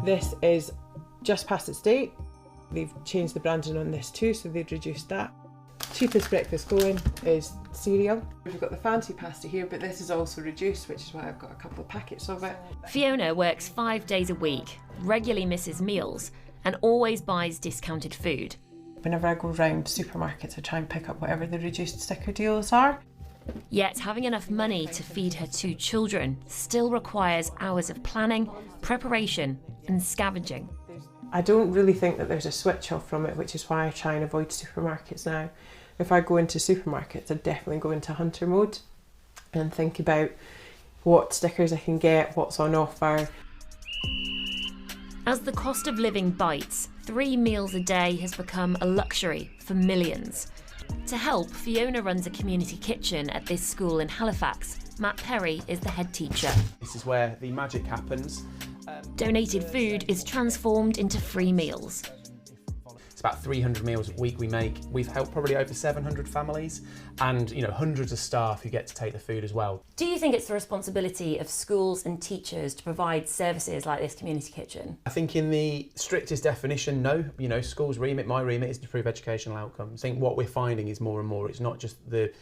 This is just past its date. They've changed the branding on this too, so they've reduced that. Cheapest breakfast going is cereal. We've got the fancy pasta here, but this is also reduced, which is why I've got a couple of packets of it. Fiona works 5 days a week, regularly misses meals, and always buys discounted food. Whenever I go round supermarkets, I try and pick up whatever the reduced sticker deals are. Yet having enough money to feed her 2 children still requires hours of planning, preparation, and scavenging. I don't really think that there's a switch off from it, which is why I try and avoid supermarkets now. If I go into supermarkets, I definitely go into hunter mode and think about what stickers I can get, what's on offer. As the cost of living bites, 3 meals a day has become a luxury for millions. To help, Fiona runs a community kitchen at this school in Halifax. Matt Perry is the head teacher. This is where the magic happens. Donated food is transformed into free meals. It's about 300 meals a week we make. We've helped probably over 700 families and hundreds of staff who get to take the food as well. Do you think it's the responsibility of schools and teachers to provide services like this community kitchen? I think in the strictest definition, no. Schools' remit, my remit is to improve educational outcomes. I think what we're finding is more and more, it's not just the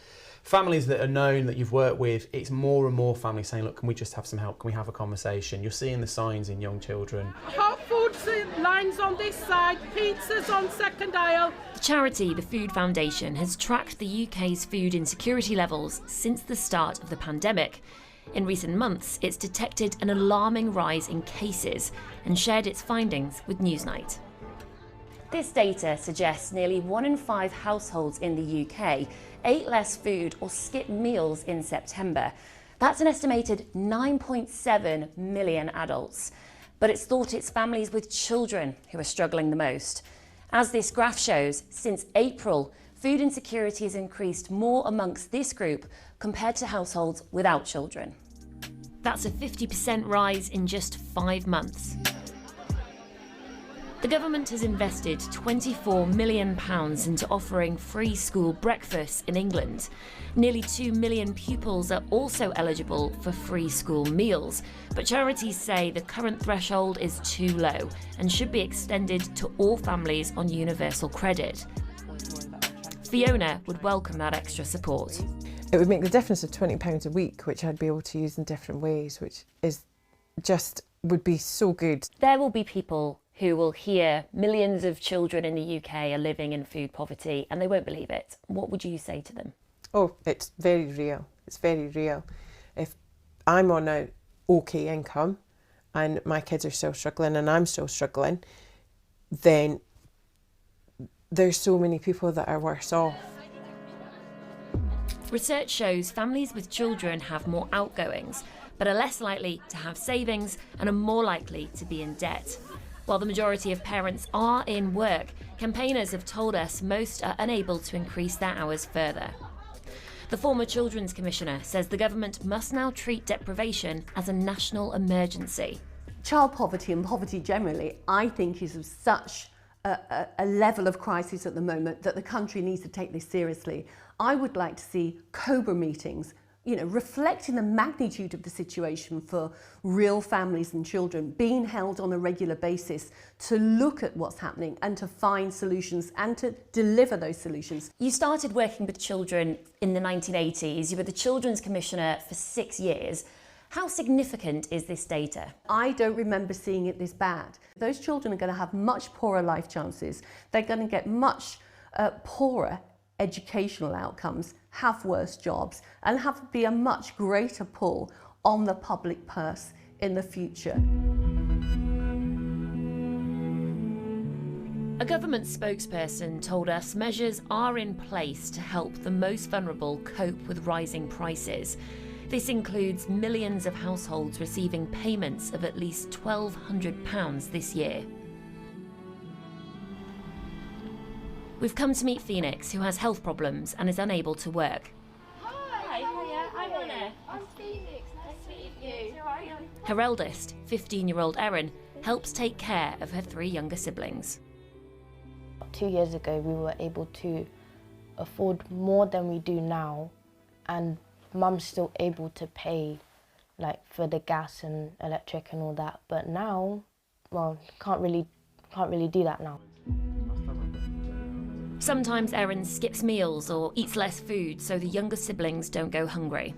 families that are known that you've worked with, it's more and more families saying, look, can we just have some help? Can we have a conversation? You're seeing the signs in young children. Hot food lines on this side, pizzas on second aisle. The charity, the Food Foundation, has tracked the UK's food insecurity levels since the start of the pandemic. In recent months, it's detected an alarming rise in cases and shared its findings with Newsnight. This data suggests nearly 1 in 5 households in the UK ate less food or skipped meals in September. That's an estimated 9.7 million adults. But it's thought it's families with children who are struggling the most. As this graph shows, since April, food insecurity has increased more amongst this group compared to households without children. That's a 50% rise in just 5 months. The government has invested £24 million into offering free school breakfasts in England. Nearly 2 million pupils are also eligible for free school meals, but charities say the current threshold is too low and should be extended to all families on universal credit. Fiona would welcome that extra support. It would make the difference of £20 a week, which I'd be able to use in different ways, which is would be so good. There will be people who will hear millions of children in the UK are living in food poverty and they won't believe it. What would you say to them? Oh, it's very real. It's very real. If I'm on an okay income and my kids are still struggling and I'm still struggling, then there's so many people that are worse off. Research shows families with children have more outgoings, but are less likely to have savings and are more likely to be in debt. While the majority of parents are in work, campaigners have told us most are unable to increase their hours further. The former Children's Commissioner says the government must now treat deprivation as a national emergency. Child poverty and poverty generally, I think, is of such a level of crisis at the moment that the country needs to take this seriously. I would like to see COBRA meetings, reflecting the magnitude of the situation for real families and children, being held on a regular basis to look at what's happening and to find solutions and to deliver those solutions. You started working with children in the 1980s. You were the Children's Commissioner for 6 years. How significant is this data? I don't remember seeing it this bad. Those children are going to have much poorer life chances. They're going to get much poorer educational outcomes, have worse jobs, and be a much greater pull on the public purse in the future. A government spokesperson told us measures are in place to help the most vulnerable cope with rising prices. This includes millions of households receiving payments of at least £1,200 this year. We've come to meet Phoenix, who has health problems and is unable to work. Hi, I'm Anna. I'm Phoenix, nice to meet you. Her eldest, 15-year-old Erin, helps take care of her 3 younger siblings. 2 years ago, we were able to afford more than we do now, and Mum's still able to pay for the gas and electric and all that, but now well, can't really do that now. Sometimes Erin skips meals or eats less food so the younger siblings don't go hungry.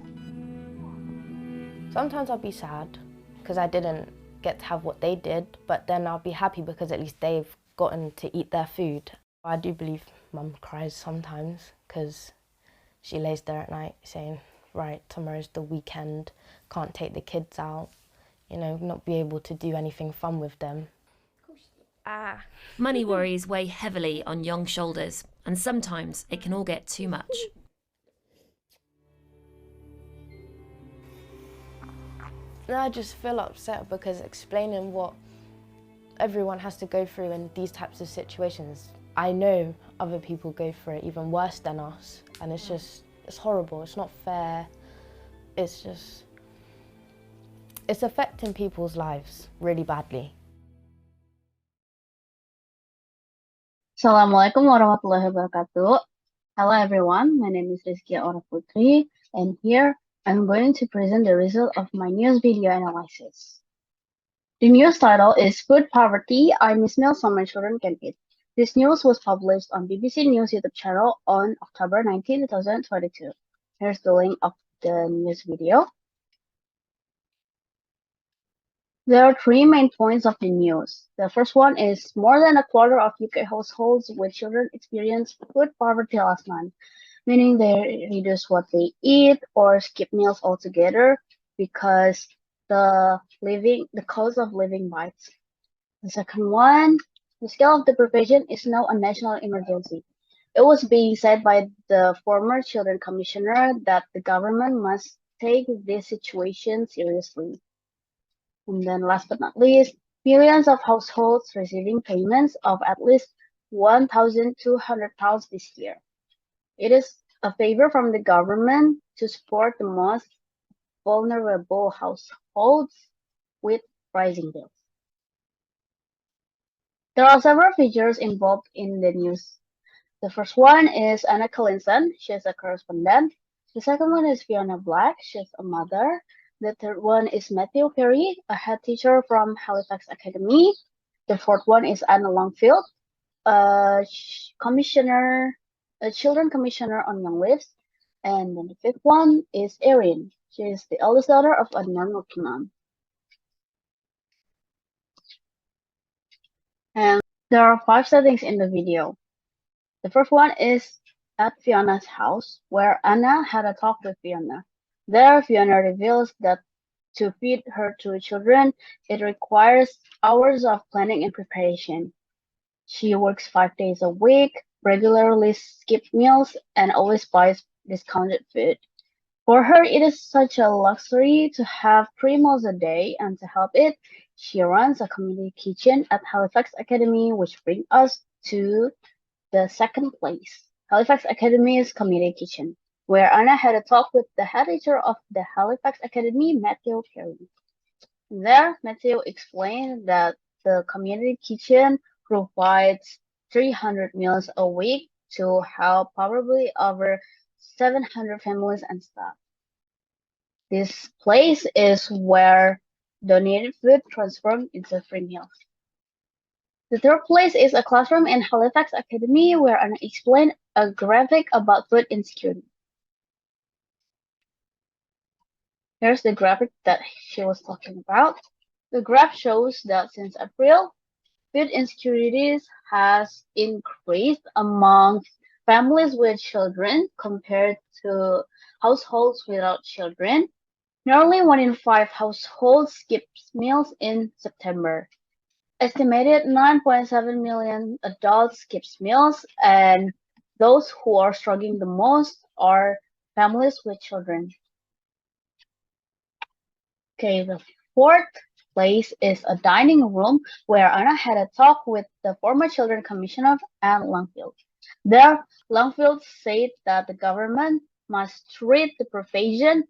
Sometimes I'll be sad because I didn't get to have what they did, but then I'll be happy because at least they've gotten to eat their food. I do believe Mum cries sometimes because she lays there at night saying, right, tomorrow's the weekend, can't take the kids out, you know, not be able to do anything fun with them. Money worries weigh heavily on young shoulders, and sometimes it can all get too much. I just feel upset because explaining what everyone has to go through in these types of situations, I know other people go through it even worse than us, and it's horrible, it's not fair, it's affecting people's lives really badly. Assalamualaikum warahmatullahi wabarakatuh. Hello everyone, my name is Rizkia Ora Putri, and here I'm going to present the result of my news video analysis. The news title is Food Poverty, I Miss Meals So My Children Can Eat. This news was published on BBC News YouTube channel on October 19, 2022. Here's the link of the news video. There are three main points of the news. The first one is more than a quarter of UK households with children experienced food poverty last month, meaning they reduce what they eat or skip meals altogether because the cost of living bites. The second one, the scale of deprivation is now a national emergency. It was being said by the former Children Commissioner that the government must take this situation seriously. And then last but not least, millions of households receiving payments of at least £1,200 this year. It is a favor from the government to support the most vulnerable households with rising bills. There are several figures involved in the news. The first one is Anna Collinson, she's a correspondent. The second one is Fiona Black, she's a mother. The third one is Matthew Perry, a head teacher from Halifax Academy. The fourth one is Anna Longfield, a children commissioner on Young Lives. And then the fifth one is Erin. She is the eldest daughter of a non-working mom. And there are 5 settings in the video. The first one is at Fiona's house, where Anna had a talk with Fiona. There, Fiona reveals that to feed her 2 children, it requires hours of planning and preparation. She works 5 days a week, regularly skips meals, and always buys discounted food. For her, it is such a luxury to have 3 meals a day, and to help it, she runs a community kitchen at Halifax Academy, which brings us to the second place, Halifax Academy's community kitchen, where Anna had a talk with the head teacher of the Halifax Academy, Matthew Perry. There, Matthew explained that the community kitchen provides 300 meals a week to help probably over 700 families and staff. This place is where donated food transformed into free meals. The third place is a classroom in Halifax Academy where Anna explained a graphic about food insecurity. Here's the graphic that she was talking about. The graph shows that since April, food insecurities has increased among families with children compared to households without children. Nearly 1 in 5 households skips meals in September. Estimated 9.7 million adults skips meals, and those who are struggling the most are families with children. Okay, the fourth place is a dining room where Anna had a talk with the former Children Commissioner, Anne Longfield. There, Longfield said that the government must treat deprivation,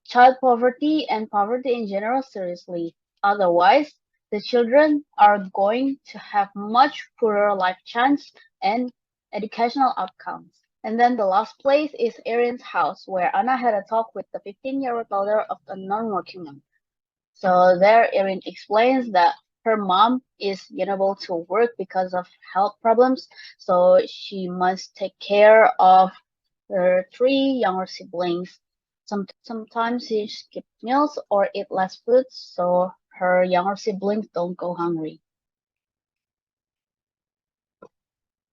child poverty, and poverty in general seriously. Otherwise, the children are going to have much poorer life chance and educational outcomes. And then the last place is Erin's house, where Anna had a talk with the 15-year-old daughter of a non-working mom. So there, Erin explains that her mom is unable to work because of health problems, so she must take care of her three younger siblings. Sometimes she skips meals or eat less food so her younger siblings don't go hungry.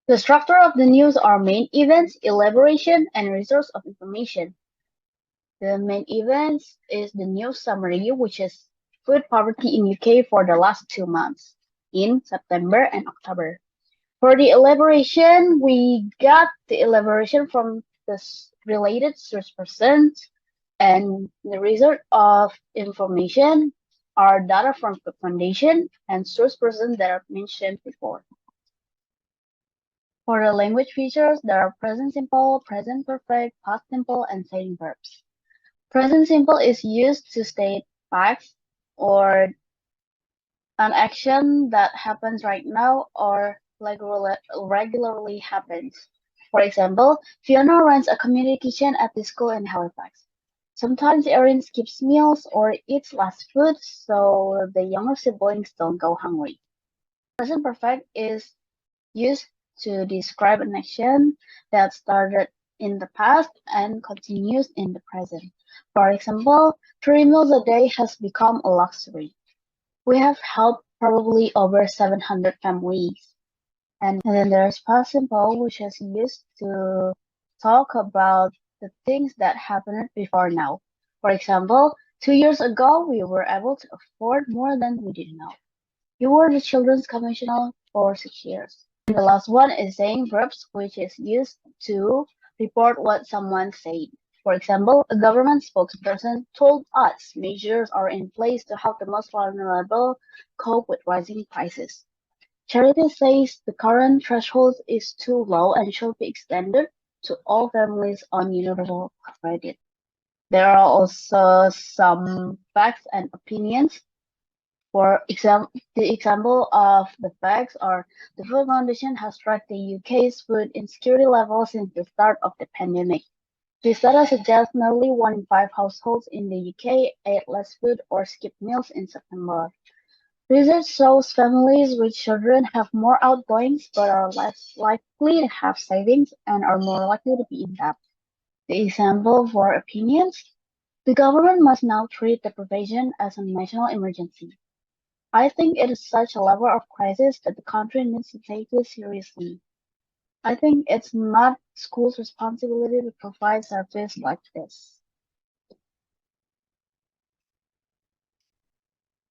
The structure of the news are main events, elaboration, and resource of information. The main events is the news summary, which is food poverty in UK for the last 2 months, in September and October. For the elaboration, we got the elaboration from the related source persons, and the result of information are data from the foundation and source persons that are mentioned before. For the language features, there are present simple, present perfect, past simple, and saying verbs. Present simple is used to state facts or an action that happens right now or regularly happens. For example, Fiona runs a community kitchen at the school in Halifax. Sometimes Erin skips meals or eats less food so the younger siblings don't go hungry. Present perfect is used to describe an action that started in the past and continues in the present. For example, 3 meals a day has become a luxury. We have helped probably over 700 families. And then there's past simple, which is used to talk about the things that happened before now. For example, 2 years ago, we were able to afford more than we did now. You were the children's commissioner for 6 years. And the last one is saying verbs, which is used to report what someone said. For example, a government spokesperson told us measures are in place to help the most vulnerable cope with rising prices. Charity says the current threshold is too low and should be extended to all families on universal credit. There are also some facts and opinions. For example, the example of the facts are the Food Foundation has tracked the UK's food insecurity level since the start of the pandemic. This data suggests nearly 1 in 5 households in the UK ate less food or skipped meals in September. Research shows families with children have more outgoings but are less likely to have savings and are more likely to be in debt. The example for opinions: the government must now treat deprivation as a national emergency. I think it is such a level of crisis that the country needs to take this seriously. I think it's not schools' responsibility to provide service like this.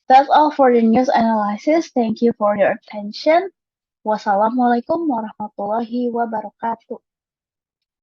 That's all for the news analysis. Thank you for your attention. Wassalamualaikum warahmatullahi wabarakatuh.